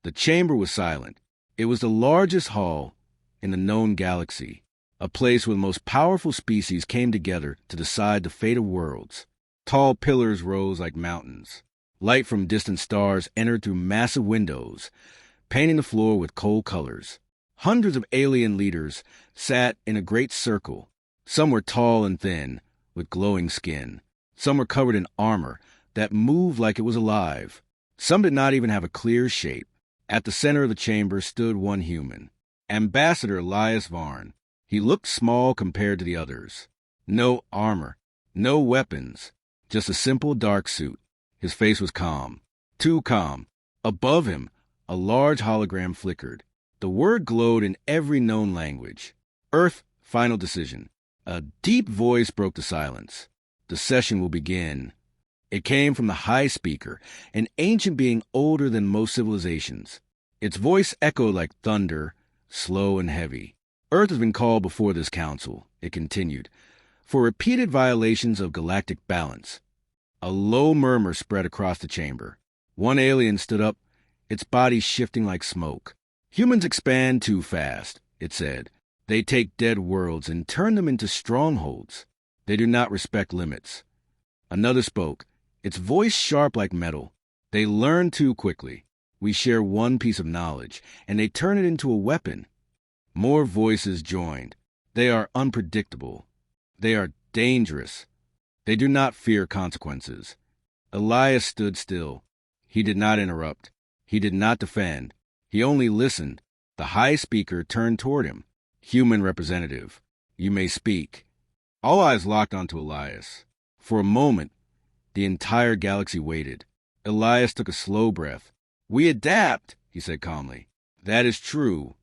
The chamber was silent. It was the largest hall in the known galaxy, a place where the most powerful species came together to decide the fate of worlds. Tall pillars rose like mountains. Light from distant stars entered through massive windows, painting the floor with cold colors. Hundreds of alien leaders sat in a great circle. Some were tall and thin, with glowing skin. Some were covered in armor that moved like it was alive. Some did not even have a clear shape. At the center of the chamber stood one human, Ambassador Elias Varn. He looked small compared to the others. No armor, no weapons, just a simple dark suit. His face was calm, too calm. Above him, a large hologram flickered. The word glowed in every known language. Earth, final decision. A deep voice broke the silence. The session will begin. It came from the High Speaker, an ancient being older than most civilizations. Its voice echoed like thunder, slow and heavy. Earth has been called before this council, it continued, for repeated violations of galactic balance. A low murmur spread across the chamber. One alien stood up, its body shifting like smoke. Humans expand too fast, it said. They take dead worlds and turn them into strongholds. They do not respect limits. Another spoke, its voice sharp like metal. They learn too quickly. We share one piece of knowledge, and they turn it into a weapon. More voices joined. They are unpredictable. They are dangerous. They do not fear consequences. Elias stood still. He did not interrupt. He did not defend. He only listened. The High Speaker turned toward him. Human representative, you may speak. All eyes locked onto Elias. For a moment, the entire galaxy waited. Elias took a slow breath. We adapt, he said calmly. That is true.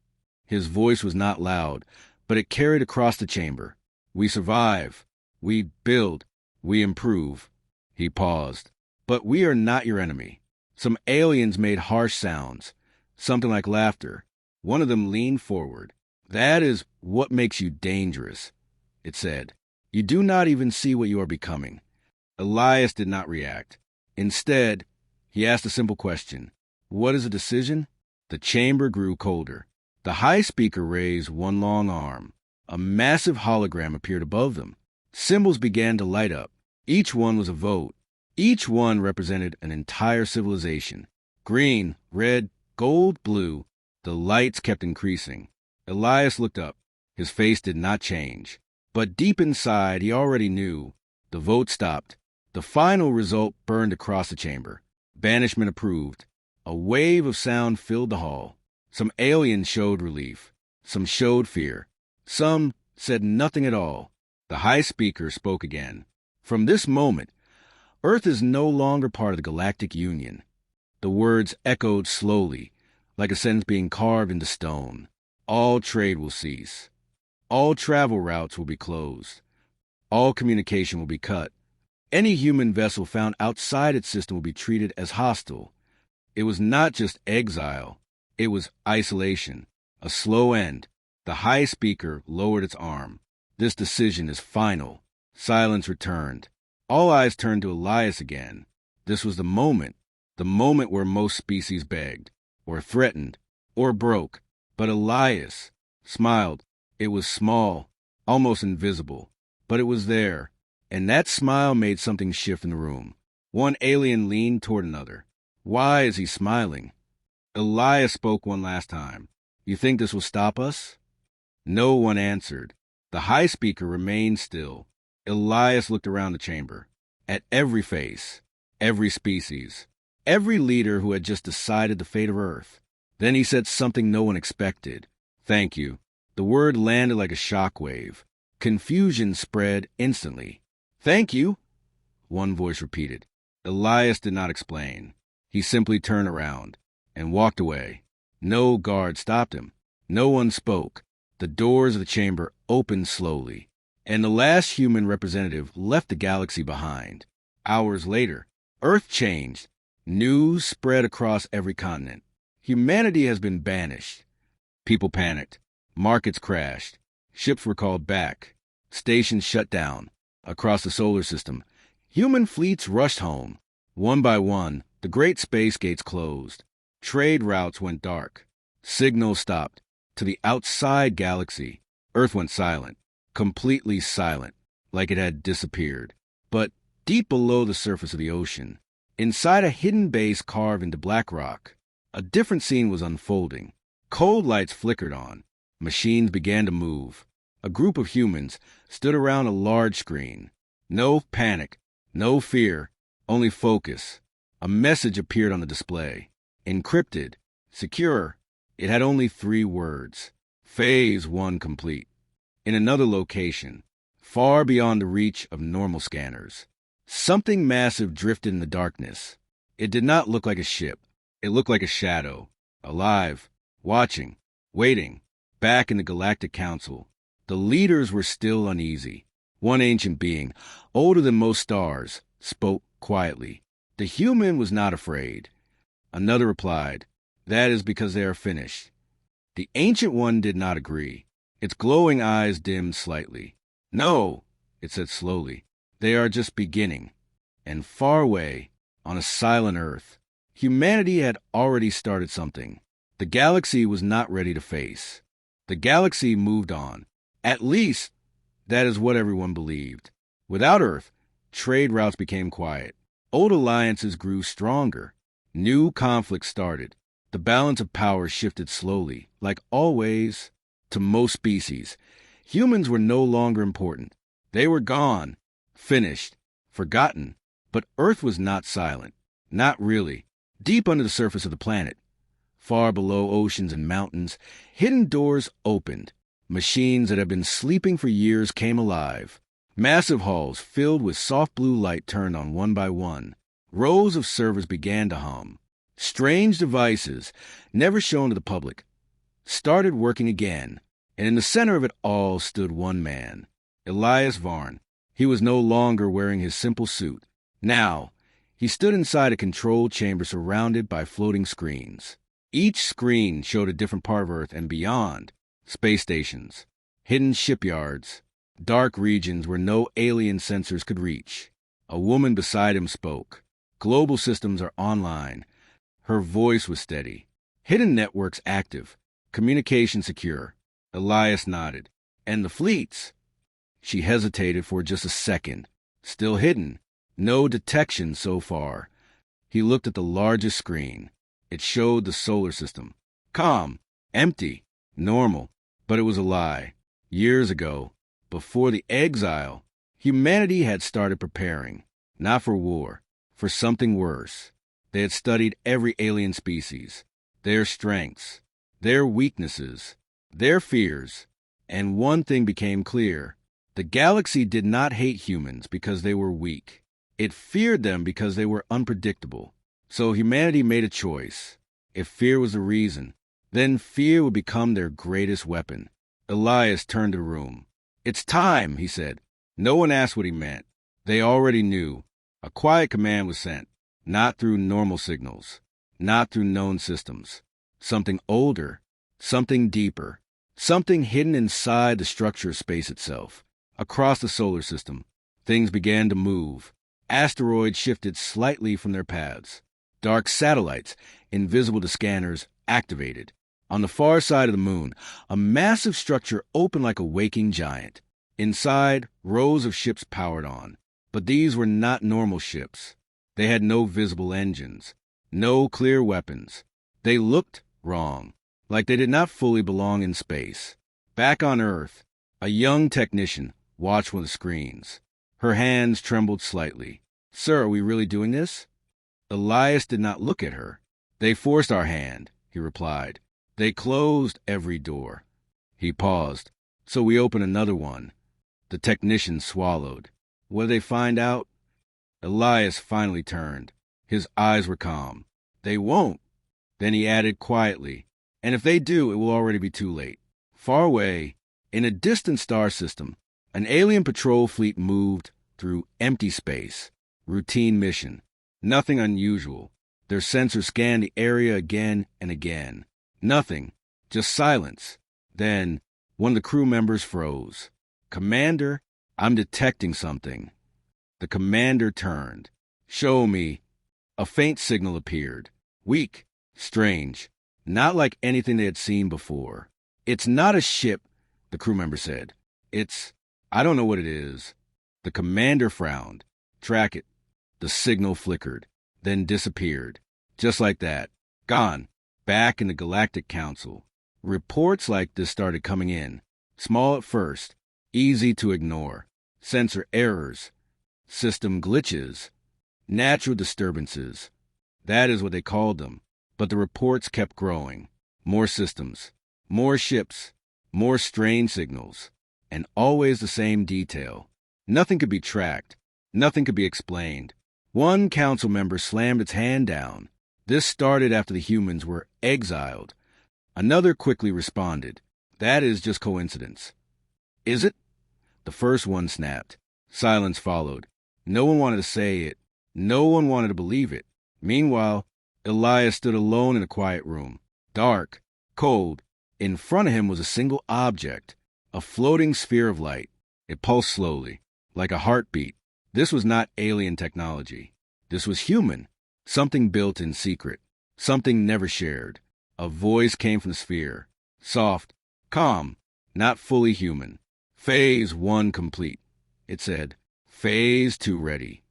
His voice was not loud, but it carried across the chamber. We survive. We build. We improve. He paused. But we are not your enemy. Some aliens made harsh sounds, something like laughter. One of them leaned forward. That is what makes you dangerous, it said. You do not even see what you are becoming. Elias did not react. Instead, he asked a simple question. What is a decision? The chamber grew colder. The High Speaker raised one long arm. A massive hologram appeared above them. Symbols began to light up. Each one was a vote. Each one represented an entire civilization. Green, red, gold, blue. The lights kept increasing. Elias looked up. His face did not change. But deep inside, he already knew. The vote stopped. The final result burned across the chamber. Banishment approved. A wave of sound filled the hall. Some aliens showed relief. Some showed fear. Some said nothing at all. The High Speaker spoke again. From this moment, Earth is no longer part of the Galactic Union. The words echoed slowly, like a sentence being carved into stone. All trade will cease. All travel routes will be closed. All communication will be cut. Any human vessel found outside its system will be treated as hostile. It was not just exile. It was isolation. A slow end. The High Speaker lowered its arm. This decision is final. Silence returned. All eyes turned to Elias again. This was the moment where most species begged, or threatened, or broke. But Elias smiled. It was small, almost invisible, but it was there, and that smile made something shift in the room. One alien leaned toward another. Why is he smiling? Elias spoke one last time. You think this will stop us? No one answered. The High Speaker remained still. Elias looked around the chamber, at every face, every species, every leader who had just decided the fate of Earth. Then he said something no one expected. Thank you. The word landed like a shockwave. Confusion spread instantly. Thank you, one voice repeated. Elias did not explain. He simply turned around and walked away. No guard stopped him. No one spoke. The doors of the chamber opened slowly, and the last human representative left the galaxy behind. Hours later, Earth changed. News spread across every continent. Humanity has been banished. People panicked. Markets crashed. Ships were called back. Stations shut down. Across the solar system, human fleets rushed home. One by one, the great space gates closed. Trade routes went dark. Signals stopped. To the outside galaxy, Earth went silent, completely silent, like it had disappeared. But deep below the surface of the ocean, inside a hidden base carved into black rock, a different scene was unfolding. Cold lights flickered on. Machines began to move. A group of humans stood around a large screen. No panic, no fear, only focus. A message appeared on the display. Encrypted, secure. It had only 3 words. Phase 1 complete. In another location, far beyond the reach of normal scanners, something massive drifted in the darkness. It did not look like a ship. It looked like a shadow. Alive, watching, waiting. Back in the Galactic Council, the leaders were still uneasy. One ancient being, older than most stars, spoke quietly. The human was not afraid. Another replied, "That is because they are finished." The ancient one did not agree. Its glowing eyes dimmed slightly. "No," it said slowly, "they are just beginning." And far away, on a silent Earth, humanity had already started something. The galaxy was not ready to face. The galaxy moved on. At least, that is what everyone believed. Without Earth, trade routes became quiet. Old alliances grew stronger. New conflicts started. The balance of power shifted slowly, like always, to most species. Humans were no longer important. They were gone, finished, forgotten. But Earth was not silent. Not really. Deep under the surface of the planet, far below oceans and mountains, hidden doors opened. Machines that had been sleeping for years came alive. Massive halls filled with soft blue light turned on one by one. Rows of servers began to hum. Strange devices, never shown to the public, started working again. And in the center of it all stood one man, Elias Varn. He was no longer wearing his simple suit. Now, he stood inside a control chamber surrounded by floating screens. Each screen showed a different part of Earth and beyond. Space stations, hidden shipyards, dark regions where no alien sensors could reach. A woman beside him spoke. "Global systems are online." Her voice was steady. "Hidden networks active. Communication secure." Elias nodded. "And the fleets?" She hesitated for just a second. "Still hidden. No detection so far." He looked at the largest screen. It showed the solar system. Calm, empty, normal. But it was a lie. Years ago, before the exile, humanity had started preparing. Not for war, for something worse. They had studied every alien species, their strengths, their weaknesses, their fears. And one thing became clear. The galaxy did not hate humans because they were weak. It feared them because they were unpredictable. So humanity made a choice. If fear was the reason, then fear would become their greatest weapon. Elias turned to the room. "It's time," he said. No one asked what he meant. They already knew. A quiet command was sent, not through normal signals, not through known systems. Something older, something deeper, something hidden inside the structure of space itself. Across the solar system, things began to move. Asteroids shifted slightly from their paths. Dark satellites, invisible to scanners, activated. On the far side of the moon, a massive structure opened like a waking giant. Inside, rows of ships powered on. But these were not normal ships. They had no visible engines, no clear weapons. They looked wrong, like they did not fully belong in space. Back on Earth, a young technician watched one of the screens. Her hands trembled slightly. "Sir, are we really doing this?" Elias did not look at her. "They forced our hand," he replied. "They closed every door." He paused. "So we open another one." The technician swallowed. "What did they find out?" Elias finally turned. His eyes were calm. "They won't." Then he added quietly, "And if they do, it will already be too late." Far away, in a distant star system, an alien patrol fleet moved through empty space. Routine mission. Nothing unusual. Their sensors scanned the area again and again. Nothing. Just silence. Then, one of the crew members froze. "Commander, I'm detecting something." The commander turned. "Show me." A faint signal appeared. Weak, Strange. Not like anything they had seen before. It's not a ship, the crew member said. I don't know what it is. The commander frowned. Track it. The signal flickered, then disappeared. Just like that. Gone. Back in the Galactic Council. Reports like this started coming in. Small at first. Easy to ignore. Sensor errors. System glitches. Natural disturbances. That is what they called them. But the reports kept growing. More systems. More ships. More strange signals. And always the same detail. Nothing could be tracked. Nothing could be explained. One council member slammed its hand down. This started after the humans were exiled. Another quickly responded. That is just coincidence. Is it? The first one snapped. Silence followed. No one wanted to say it. No one wanted to believe it. Meanwhile, Elias stood alone in a quiet room. Dark. Cold. In front of him was a single object. A floating sphere of light. It pulsed slowly, like a heartbeat. This was not alien technology. This was human. Something built in secret. Something never shared. A voice came from the sphere. Soft. Calm. Not fully human. Phase 1 complete. It said. Phase 2 ready.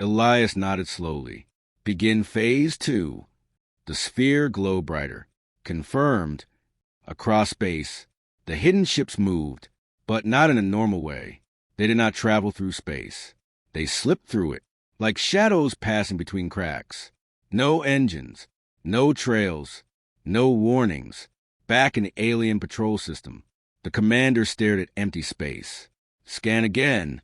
Elias nodded slowly. Begin Phase 2. The sphere glowed brighter. Confirmed. Across space, the hidden ships moved, but not in a normal way. They did not travel through space. They slipped through it, like shadows passing between cracks. No engines, no trails, no warnings. Back in the alien patrol system, the commander stared at empty space. Scan again.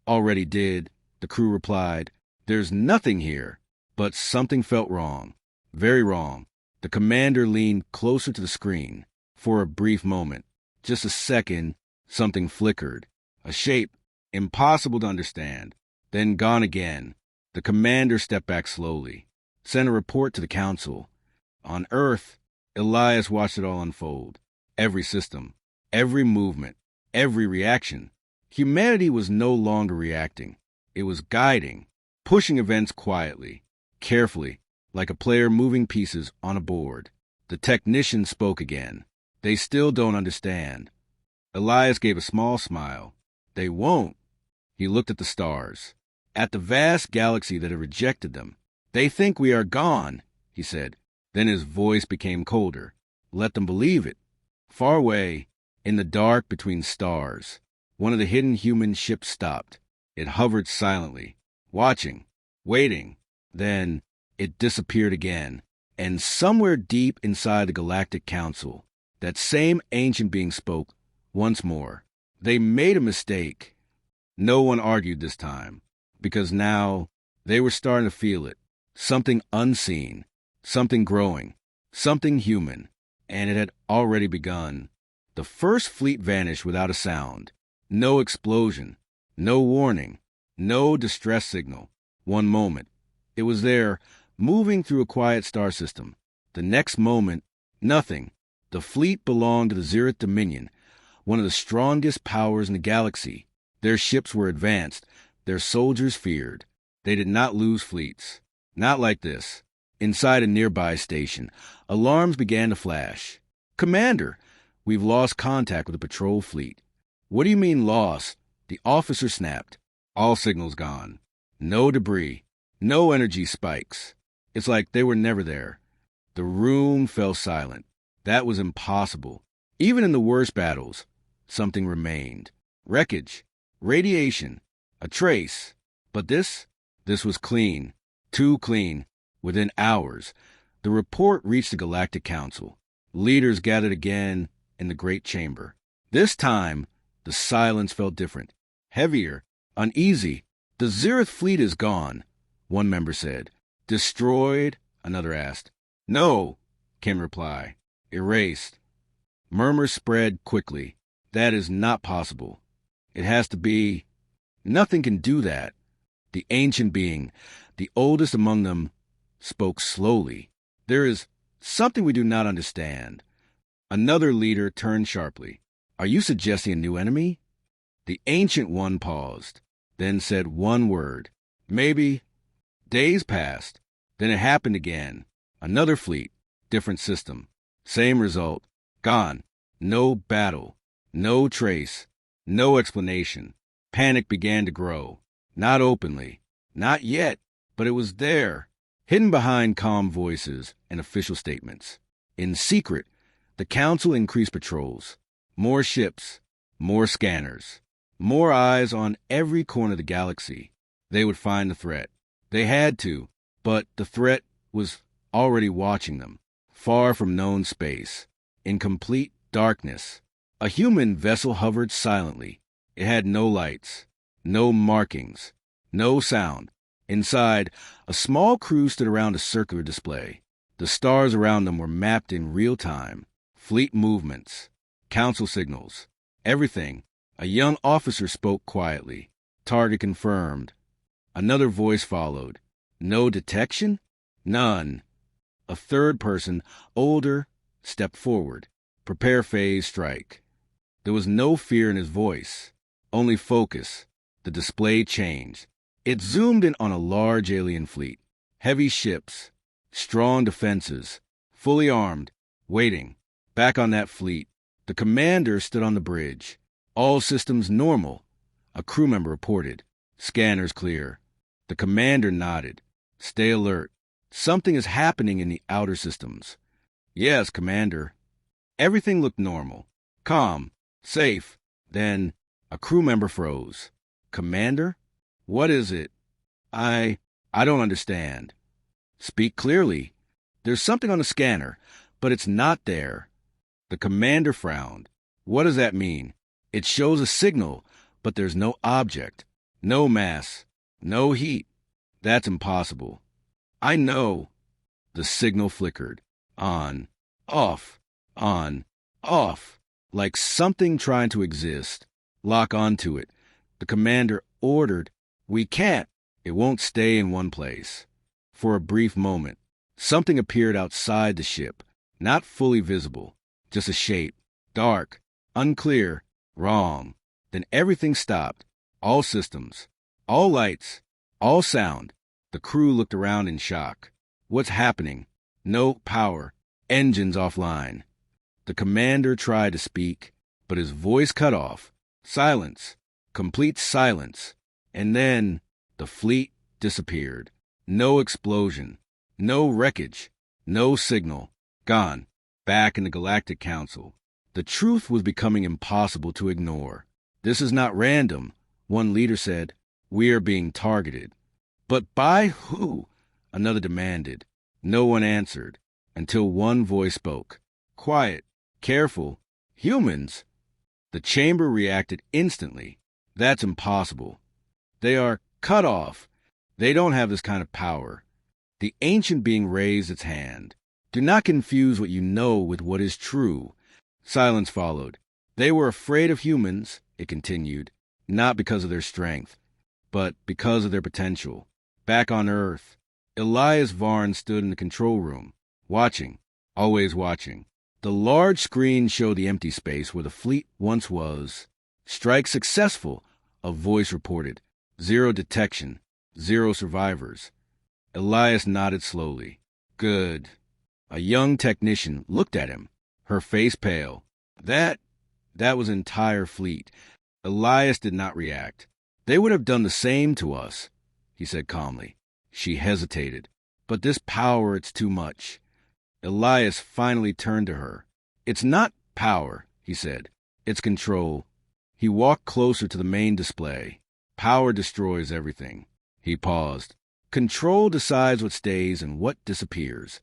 Already did, the crew replied. There's nothing here. But something felt wrong. Very wrong. The commander leaned closer to the screen. For a brief moment, just a second, something flickered. A shape, impossible to understand. Then gone again. The commander stepped back slowly. Sent a report to the council. On Earth, Elias watched it all unfold. Every system, every movement, every reaction. Humanity was no longer reacting. It was guiding, pushing events quietly, carefully, like a player moving pieces on a board. The technician spoke again. They still don't understand. Elias gave a small smile. They won't. He looked at the stars, at the vast galaxy that had rejected them. They think we are gone, he said. Then his voice became colder. Let them believe it. Far away, in the dark between stars, one of the hidden human ships stopped. It hovered silently, watching, waiting. Then it disappeared again. And somewhere deep inside the Galactic Council, that same ancient being spoke once more. They made a mistake. No one argued this time, because now they were starting to feel it. Something unseen, something growing, something human, and it had already begun. The first fleet vanished without a sound. No explosion, no warning, no distress signal. One moment, it was there, moving through a quiet star system. The next moment, nothing. The fleet belonged to the Zereth Dominion, one of the strongest powers in the galaxy. Their ships were advanced. Their soldiers feared. They did not lose fleets. Not like this. Inside a nearby station, alarms began to flash. Commander, we've lost contact with the patrol fleet. What do you mean lost? The officer snapped. All signals gone. No debris. No energy spikes. It's like they were never there. The room fell silent. That was impossible. Even in the worst battles, something remained. Wreckage, radiation, a trace. But this was clean. Too clean. Within hours, the report reached the Galactic Council. Leaders gathered again in the Great Chamber. This time, the silence felt different. Heavier, uneasy. The Zereth fleet is gone, one member said. Destroyed? Another asked. No, came reply. Erased. Murmurs spread quickly. That is not possible. It has to be. Nothing can do that. The ancient being, the oldest among them, spoke slowly. There is something we do not understand. Another leader turned sharply. Are you suggesting a new enemy? The ancient one paused, then said one word. Maybe. Days passed. Then it happened again. Another fleet. different system. Same result. Gone. No battle. No trace. No explanation. Panic began to grow. Not openly. Not yet. But it was there, hidden behind calm voices and official statements. In secret, the Council increased patrols. More ships. More scanners. More eyes on every corner of the galaxy. They would find the threat. They had to, but the threat was already watching them, far from known space, in complete darkness. A human vessel hovered silently. It had no lights, no markings, no sound. Inside, a small crew stood around a circular display. The stars around them were mapped in real time. Fleet movements, council signals, everything. A young officer spoke quietly. Target confirmed. Another voice followed. No detection? None. A third person, older, stepped forward. Prepare phase strike. There was no fear in his voice, only focus. The display changed. It zoomed in on a large alien fleet. Heavy ships, strong defenses, fully armed, waiting. Back on that fleet, the commander stood on the bridge. All systems normal. A crew member reported. Scanners clear. The commander nodded. Stay alert. Something is happening in the outer systems. Yes, Commander. Everything looked normal. Calm. Safe. Then a crew member froze. Commander? What is it? I don't understand. Speak clearly. There's something on the scanner, but it's not there. The commander frowned. What does that mean? It shows a signal, but there's no object, no mass, no heat. That's impossible. I know. The signal flickered. On, off, like something trying to exist. Lock onto it. The commander ordered, "We can't." It won't stay in one place. For a brief moment, something appeared outside the ship, not fully visible, just a shape, dark, unclear, wrong. Then everything stopped. All systems, all lights, all sound. The crew looked around in shock. What's happening? No power. Engines offline. The commander tried to speak, but his voice cut off. Silence. Complete silence. And then the fleet disappeared. No explosion. No wreckage. No signal. Gone. Back in the Galactic Council. The truth was becoming impossible to ignore. This is not random, one leader said. We are being targeted. But by who? Another demanded. No one answered, until one voice spoke. Quiet, careful, humans. The chamber reacted instantly. That's impossible. They are cut off. They don't have this kind of power. The ancient being raised its hand. Do not confuse what you know with what is true. Silence followed. They were afraid of humans, it continued, not because of their strength, but because of their potential. Back on Earth, Elias Varn stood in the control room, watching, always watching. The large screen showed the empty space where the fleet once was. Strike successful, a voice reported. 0 detection, 0 survivors. Elias nodded slowly. Good. A young technician looked at him, her face pale. That was entire fleet. Elias did not react. They would have done the same to us, he said calmly. She hesitated. But this power, it's too much. Elias finally turned to her. It's not power, he said. It's control. He walked closer to the main display. Power destroys everything. He paused. Control decides what stays and what disappears.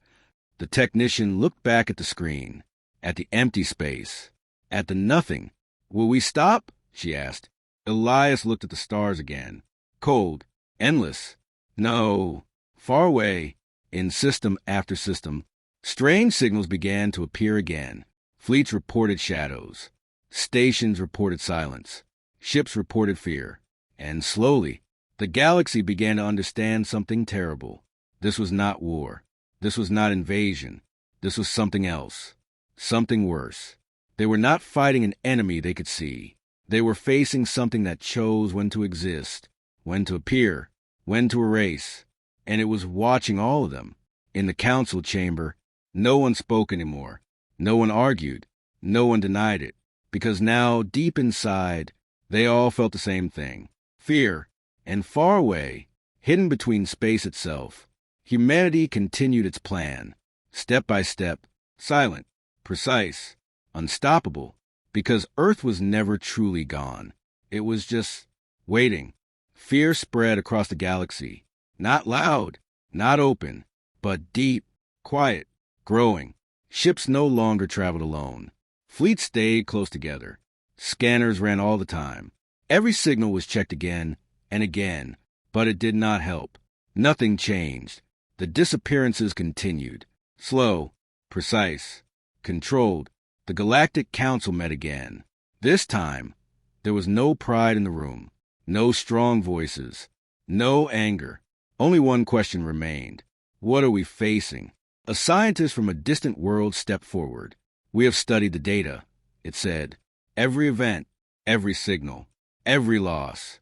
The technician looked back at the screen, at the empty space, at the nothing. Will we stop? She asked. Elias looked at the stars again. Cold, endless. No. Far away, in system after system, strange signals began to appear again. Fleets reported shadows. Stations reported silence. Ships reported fear. And slowly, the galaxy began to understand something terrible. This was not war. This was not invasion. This was something else. Something worse. They were not fighting an enemy they could see. They were facing something that chose when to exist, when to appear, when to erase. And it was watching all of them. In the council chamber, No one spoke anymore. No one argued. No one denied it. Because now, deep inside, they all felt the same thing. Fear. And far away, hidden between space itself, humanity continued its plan. Step by step, silent, precise, unstoppable. Because Earth was never truly gone. It was just waiting. Fear spread across the galaxy. Not loud, not open, but deep, quiet, growing. Ships no longer traveled alone. Fleets stayed close together. Scanners ran all the time. Every signal was checked again and again, but it did not help. Nothing changed. The disappearances continued. Slow, precise, controlled. The Galactic Council met again. This time, there was no pride in the room, no strong voices, no anger. Only one question remained. What are we facing? A scientist from a distant world stepped forward. We have studied the data, it said. Every event, every signal, every loss.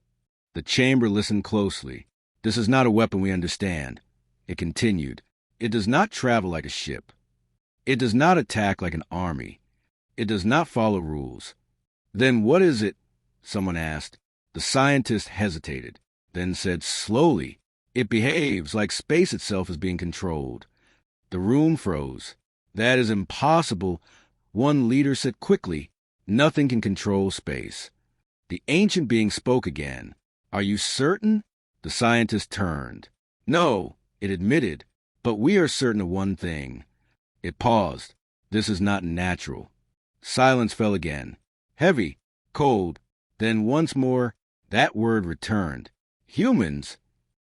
The chamber listened closely. This is not a weapon we understand. It continued. It does not travel like a ship. It does not attack like an army. It does not follow rules. Then what is it? Someone asked. The scientist hesitated, then said slowly, it behaves like space itself is being controlled. The room froze. That is impossible. One leader said quickly, nothing can control space. The ancient being spoke again. Are you certain? The scientist turned. No, it admitted, but we are certain of one thing. It paused. This is not natural. Silence fell again. Heavy, cold. Then once more, that word returned. Humans.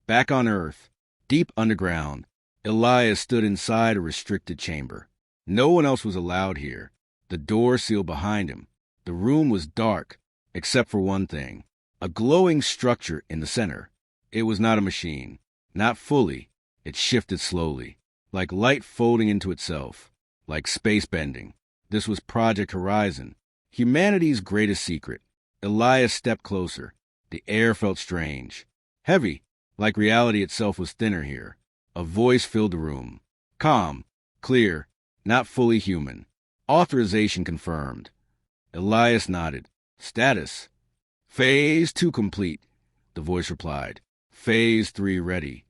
Back on Earth, deep underground, Elias stood inside a restricted chamber. No one else was allowed here. The door sealed behind him. The room was dark, except for one thing. A glowing structure in the center. It was not a machine. Not fully. It shifted slowly, like light folding into itself, like space bending. This was Project Horizon, humanity's greatest secret. Elias stepped closer. The air felt strange. Heavy, like reality itself was thinner here. A voice filled the room. Calm, clear, not fully human. Authorization confirmed. Elias nodded. Status. Phase 2 complete, the voice replied. Phase 3 ready.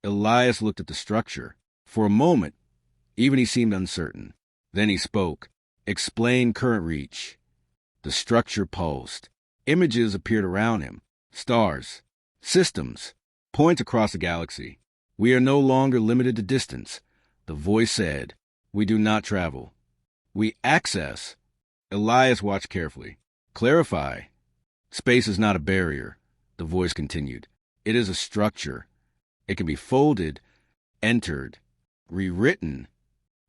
Elias looked at the structure. For a moment, even he seemed uncertain. Then he spoke. Explain current reach. The structure pulsed. Images appeared around him. Stars. Systems. Points across the galaxy. We are no longer limited to distance. The voice said, we do not travel. We access. Elias watched carefully. Clarify. Space is not a barrier, the voice continued. It is a structure. It can be folded, entered, rewritten.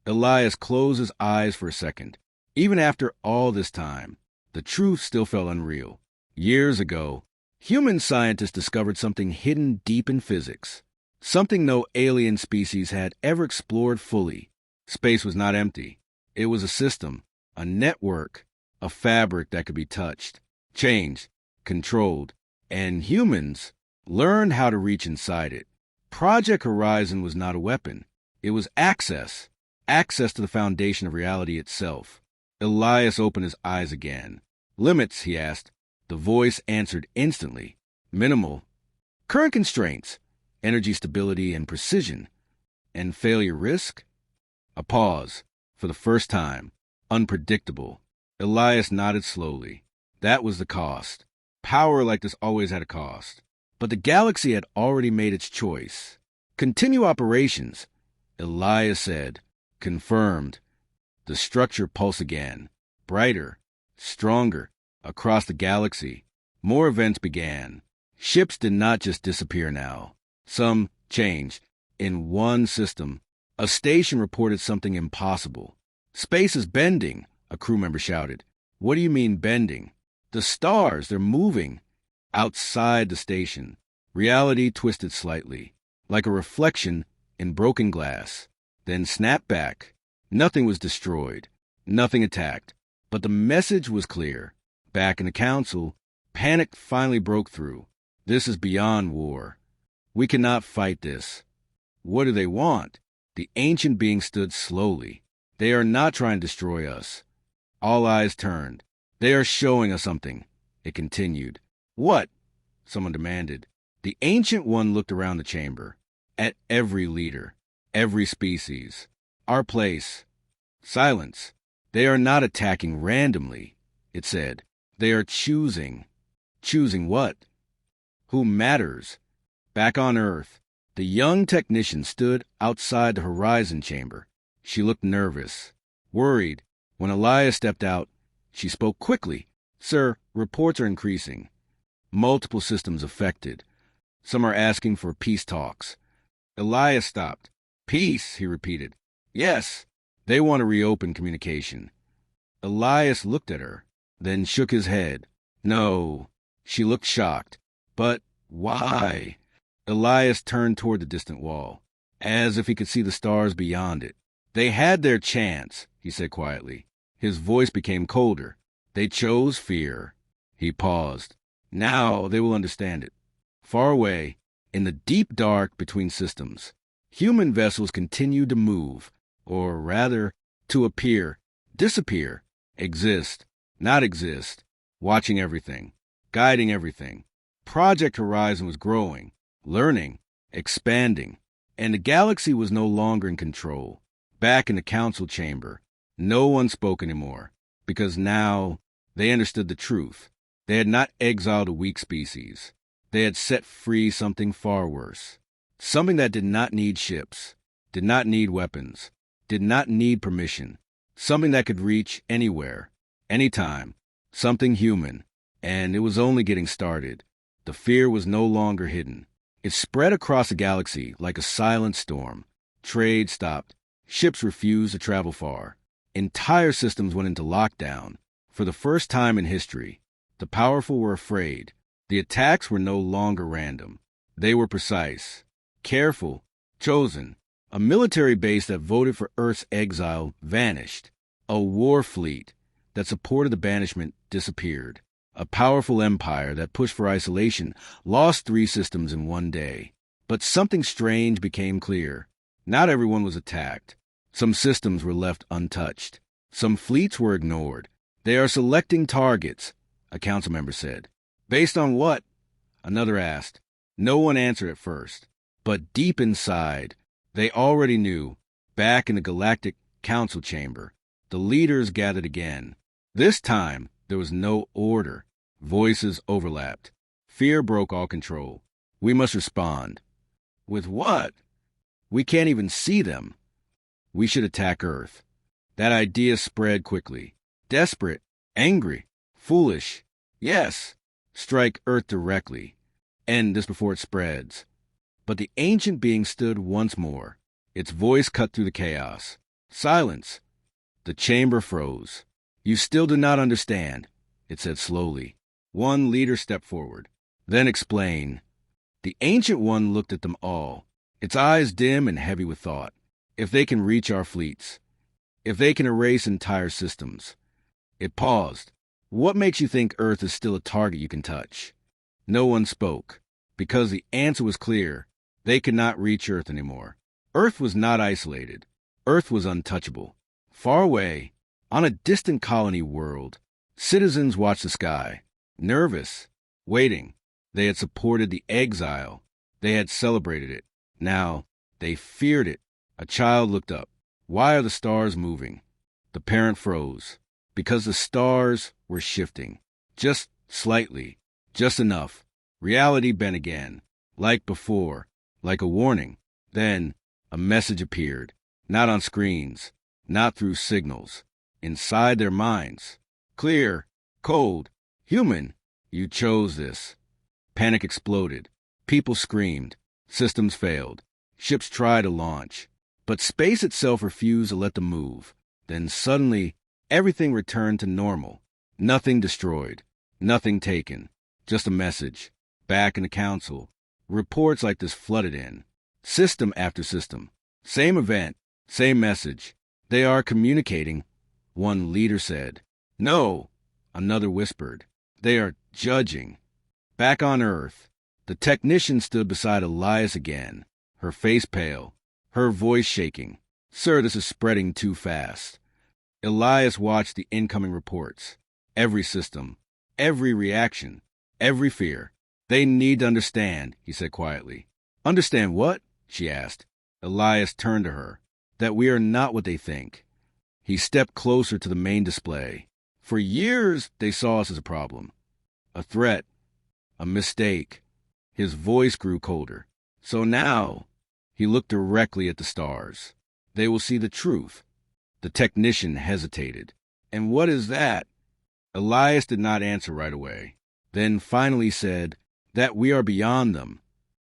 Elias closed his eyes for a second. Even after all this time, the truth still felt unreal. Years ago, human scientists discovered something hidden deep in physics, something no alien species had ever explored fully. Space was not empty. It was a system, a network, a fabric that could be touched, changed, controlled, and humans learned how to reach inside it. Project Horizon was not a weapon. It was access to the foundation of reality itself. Elias opened his eyes again. Limits, he asked. The voice answered instantly. Minimal. Current constraints, energy stability and precision. And failure risk? A pause. For the first time. Unpredictable. Elias nodded slowly. That was the cost. Power like this always had a cost. But the galaxy had already made its choice. Continue operations, Elias said. Confirmed. The structure pulsed again. Brighter. Stronger. Across the galaxy. More events began. Ships did not just disappear now. Some changed. In one system, a station reported something impossible. Space is bending, a crew member shouted. What do you mean bending? The stars, they're moving. Outside the station, reality twisted slightly, like a reflection in broken glass, then snapped back. Nothing was destroyed, nothing attacked, but the message was clear. Back in the council, panic finally broke through. This is beyond war. We cannot fight this. What do they want? The ancient being stood slowly. They are not trying to destroy us. All eyes turned. They are showing us something, it continued. What? Someone demanded. The Ancient One looked around the chamber, at every leader, every species, our place. Silence. They are not attacking randomly, it said. They are choosing. Choosing what? Who matters? Back on Earth, the young technician stood outside the horizon chamber. She looked nervous, worried. When Elias stepped out, she spoke quickly. Sir, reports are increasing. Multiple systems affected. Some are asking for peace talks. Elias stopped. Peace, he repeated. Yes, they want to reopen communication. Elias looked at her, then shook his head. No. She looked shocked. But why? Elias turned toward the distant wall, as if he could see the stars beyond it. They had their chance, he said quietly. His voice became colder. They chose fear. He paused. Now they will understand it. Far away, in the deep dark between systems, human vessels continued to move, or rather, to appear, disappear, exist, not exist, watching everything, guiding everything. Project Horizon was growing, learning, expanding, and the galaxy was no longer in control. Back in the council chamber, no one spoke anymore, because now they understood the truth. They had not exiled a weak species. They had set free something far worse. Something that did not need ships, did not need weapons, did not need permission. Something that could reach anywhere, anytime. Something human. And it was only getting started. The fear was no longer hidden. It spread across the galaxy like a silent storm. Trade stopped. Ships refused to travel far. Entire systems went into lockdown. For the first time in history, the powerful were afraid. The attacks were no longer random. They were precise, careful, chosen. A military base that voted for Earth's exile vanished. A war fleet that supported the banishment disappeared. A powerful empire that pushed for isolation lost 3 systems in one day. But something strange became clear. Not everyone was attacked. Some systems were left untouched. Some fleets were ignored. They are selecting targets, a council member said. Based on what? Another asked. No one answered at first. But deep inside, they already knew. Back in the Galactic Council chamber, the leaders gathered again. This time, there was no order. Voices overlapped. Fear broke all control. We must respond. With what? We can't even see them. We should attack Earth. That idea spread quickly. Desperate, angry, foolish. Yes, strike Earth directly. End this before it spreads. But the ancient being stood once more. Its voice cut through the chaos. Silence. The chamber froze. You still do not understand, it said slowly. One leader stepped forward. Then explain. The Ancient One looked at them all, its eyes dim and heavy with thought. If they can reach our fleets, if they can erase entire systems. It paused. What makes you think Earth is still a target you can touch? No one spoke, because the answer was clear. They could not reach Earth anymore. Earth was not isolated. Earth was untouchable. Far away, on a distant colony world, citizens watched the sky, nervous, waiting. They had supported the exile. They had celebrated it. Now, they feared it. A child looked up. Why are the stars moving? The parent froze. Because the stars were shifting. Just slightly. Just enough. Reality bent again. Like before. Like a warning. Then, a message appeared. Not on screens. Not through signals. Inside their minds. Clear. Cold. Human. You chose this. Panic exploded. People screamed. Systems failed. Ships tried to launch. But space itself refused to let them move. Then suddenly, everything returned to normal. Nothing destroyed. Nothing taken. Just a message. Back in the council. Reports like this flooded in. System after system. Same event. Same message. They are communicating, one leader said. No, another whispered. They are judging. Back on Earth, the technician stood beside Elias again, her face pale. her voice shaking. Sir, this is spreading too fast. Elias watched the incoming reports. Every system, every reaction, every fear. They need to understand, he said quietly. Understand what? She asked. Elias turned to her. That we are not what they think. He stepped closer to the main display. For years, they saw us as a problem. A threat. A mistake. His voice grew colder. So now, he looked directly at the stars. They will see the truth. The technician hesitated. And what is that? Elias did not answer right away. Then finally said that we are beyond them.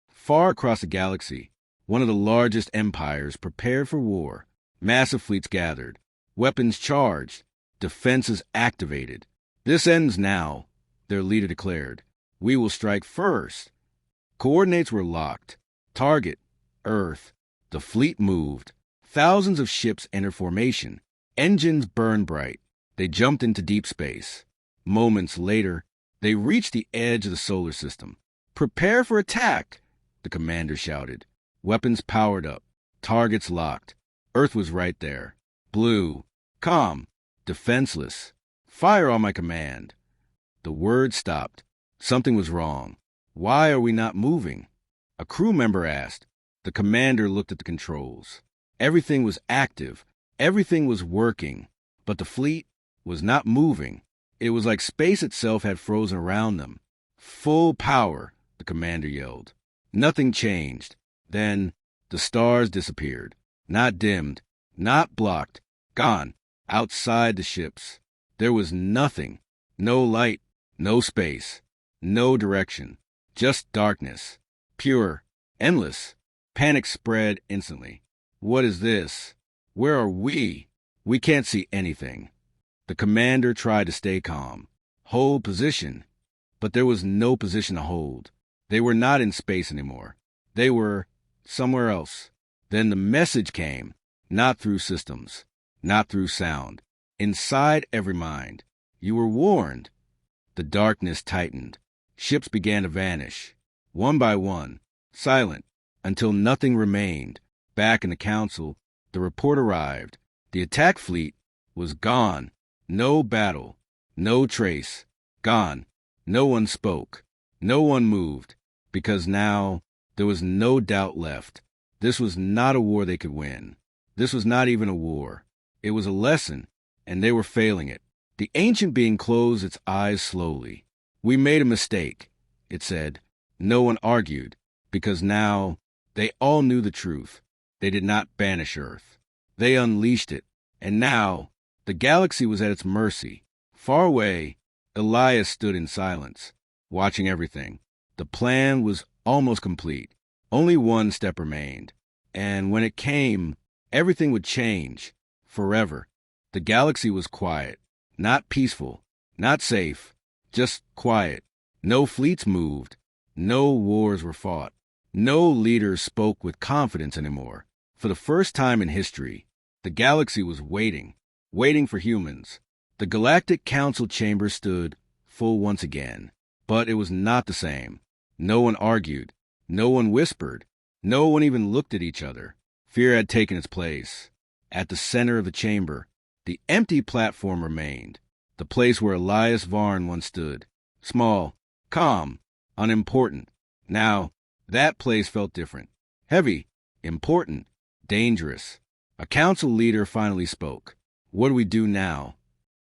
Far across the galaxy, one of the largest empires prepared for war. Massive fleets gathered. Weapons charged. Defenses activated. This ends now, their leader declared. We will strike first. Coordinates were locked. Target, Earth. The fleet moved. Thousands of ships entered formation. Engines burned bright. They jumped into deep space. Moments later, they reached the edge of the solar system. Prepare for attack, the commander shouted. Weapons powered up. Targets locked. Earth was right there. Blue. Calm. Defenseless. Fire on my command. The word stopped. Something was wrong. Why are we not moving? A crew member asked. The commander looked at the controls. Everything was active. Everything was working. But the fleet was not moving. It was like space itself had frozen around them. Full power, the commander yelled. Nothing changed. Then the stars disappeared. Not dimmed. Not blocked. Gone. Outside the ships. There was nothing. No light. No space. No direction. Just darkness. Pure. Endless. Panic spread instantly. What is this? Where are we? We can't see anything. The commander tried to stay calm. Hold position. But there was no position to hold. They were not in space anymore. They were somewhere else. Then the message came. Not through systems. Not through sound. Inside every mind. You were warned. The darkness tightened. Ships began to vanish. One by one. Silent. Until nothing remained. Back in the council, the report arrived. The attack fleet was gone. No battle. No trace. Gone. No one spoke. No one moved. Because now there was no doubt left. This was not a war they could win. This was not even a war. It was a lesson, and they were failing it. The ancient being closed its eyes slowly. We made a mistake, it said. No one argued, because now they all knew the truth. They did not banish Earth. They unleashed it, and now the galaxy was at its mercy. Far away, Elias stood in silence, watching everything. The plan was almost complete. Only one step remained. And when it came, everything would change. Forever. The galaxy was quiet. Not peaceful. Not safe. Just quiet. No fleets moved. No wars were fought. No leaders spoke with confidence anymore. For the first time in history, the galaxy was waiting. Waiting for humans. The Galactic Council chamber stood full once again. But it was not the same. No one argued. No one whispered. No one even looked at each other. Fear had taken its place. At the center of the chamber, the empty platform remained. The place where Elias Varn once stood. Small, calm, unimportant. Now, that place felt different. Heavy, important, dangerous. A council leader finally spoke. What do we do now?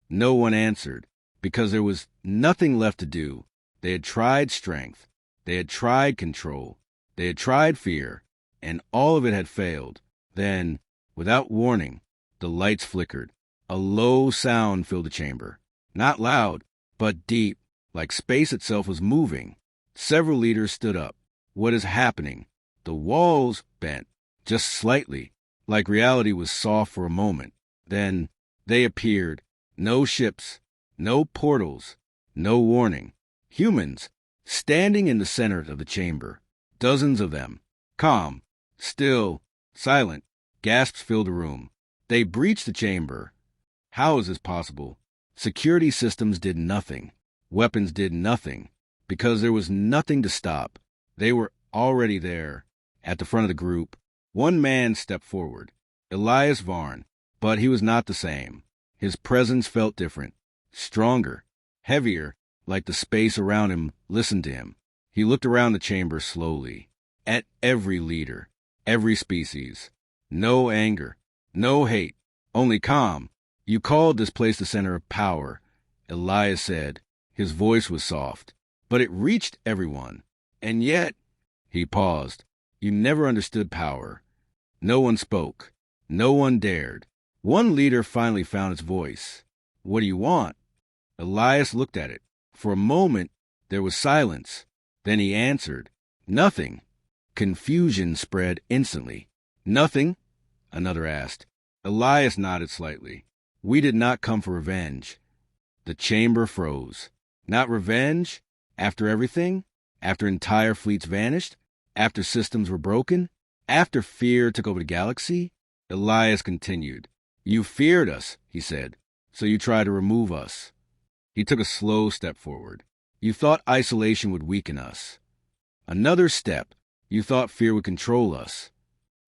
No one answered, because there was nothing left to do. They had tried strength. They had tried control. They had tried fear, and all of it had failed. Then, without warning, the lights flickered. A low sound filled the chamber. Not loud, but deep, like space itself was moving. Several leaders stood up. What is happening? The walls bent, just slightly, like reality was soft for a moment. Then they appeared. No ships, no portals, no warning. Humans, standing in the center of the chamber. Dozens of them. Calm, still, silent. Gasps filled the room. They breached the chamber. How is this possible? Security systems did nothing. Weapons did nothing. Because there was nothing to stop. They were already there, at the front of the group, One man stepped forward, Elias Varn, but he was not the same. His presence felt different, stronger, heavier, like the space around him listened to him. He looked around the chamber slowly, at every leader, every species. No anger, no hate, only calm. You called this place the center of power, Elias said. His voice was soft, but it reached everyone. And yet, he paused, you never understood power. No one spoke. No one dared. One leader finally found its voice. What do you want? Elias looked at it. For a moment, there was silence. Then he answered, nothing. Confusion spread instantly. Nothing? Another asked. Elias nodded slightly. We did not come for revenge. The chamber froze. Not revenge? After everything? After entire fleets vanished? After systems were broken? After fear took over the galaxy? Elias continued. You feared us, he said, so you tried to remove us. He took a slow step forward. You thought isolation would weaken us. Another step. You thought fear would control us.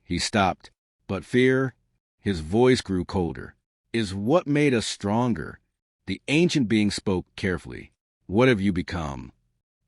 He stopped. But fear, his voice grew colder, is what made us stronger. The ancient being spoke carefully. What have you become?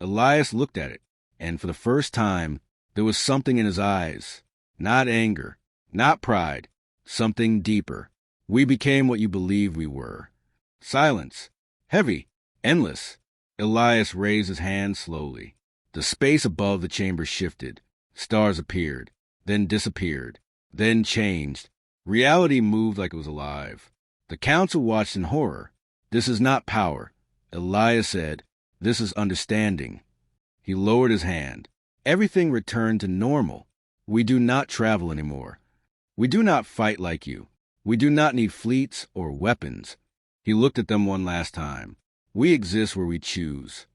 Elias looked at it, and for the first time, there was something in his eyes. Not anger, not pride, something deeper. We became what you believed we were. Silence. Heavy. Endless. Elias raised his hand slowly. The space above the chamber shifted. Stars appeared, then disappeared, then changed. Reality moved like it was alive. The council watched in horror. This is not power, Elias said. This is understanding. He lowered his hand. Everything returned to normal. We do not travel anymore. We do not fight like you. We do not need fleets or weapons. He looked at them one last time. We exist where we choose.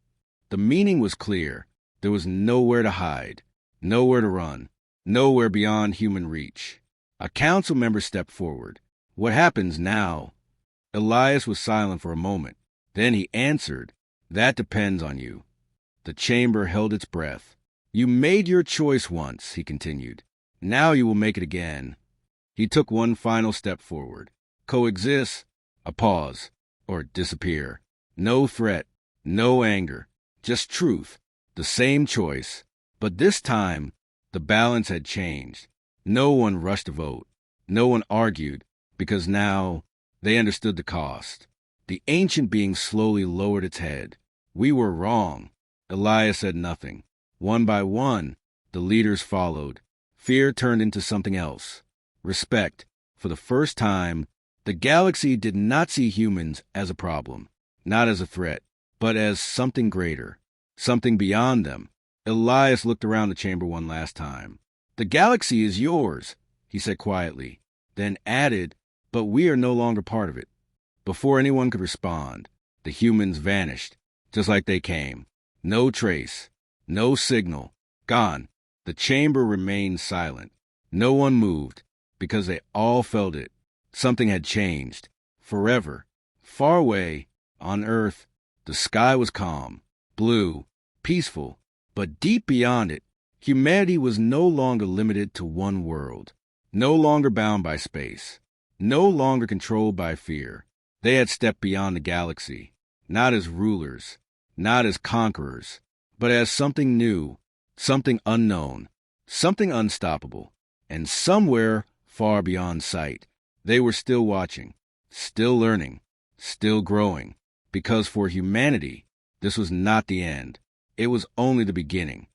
The meaning was clear. There was nowhere to hide, nowhere to run, nowhere beyond human reach. A council member stepped forward. What happens now? Elias was silent for a moment. Then he answered, that depends on you. The chamber held its breath. You made your choice once, he continued. Now you will make it again. He took one final step forward. Coexist, a pause, or disappear. No threat, no anger, just truth. The same choice, but this time the balance had changed. No one rushed to vote. No one argued, because now they understood the cost. The ancient being slowly lowered its head. We were wrong. Elias said nothing. One by one, the leaders followed. Fear turned into something else. Respect. For the first time, the galaxy did not see humans as a problem, not as a threat, but as something greater, something beyond them. Elias looked around the chamber one last time. The galaxy is yours, he said quietly, then added, but we are no longer part of it. Before anyone could respond, the humans vanished, just like they came. No trace, no signal, gone. The chamber remained silent. No one moved, because they all felt it. Something had changed. Forever. Far away, on Earth, the sky was calm, blue, peaceful, but deep beyond it, humanity was no longer limited to one world, no longer bound by space, no longer controlled by fear. They had stepped beyond the galaxy, not as rulers, not as conquerors, but as something new, something unknown, something unstoppable, and somewhere far beyond sight. They were still watching, still learning, still growing, because for humanity, this was not the end. It was only the beginning.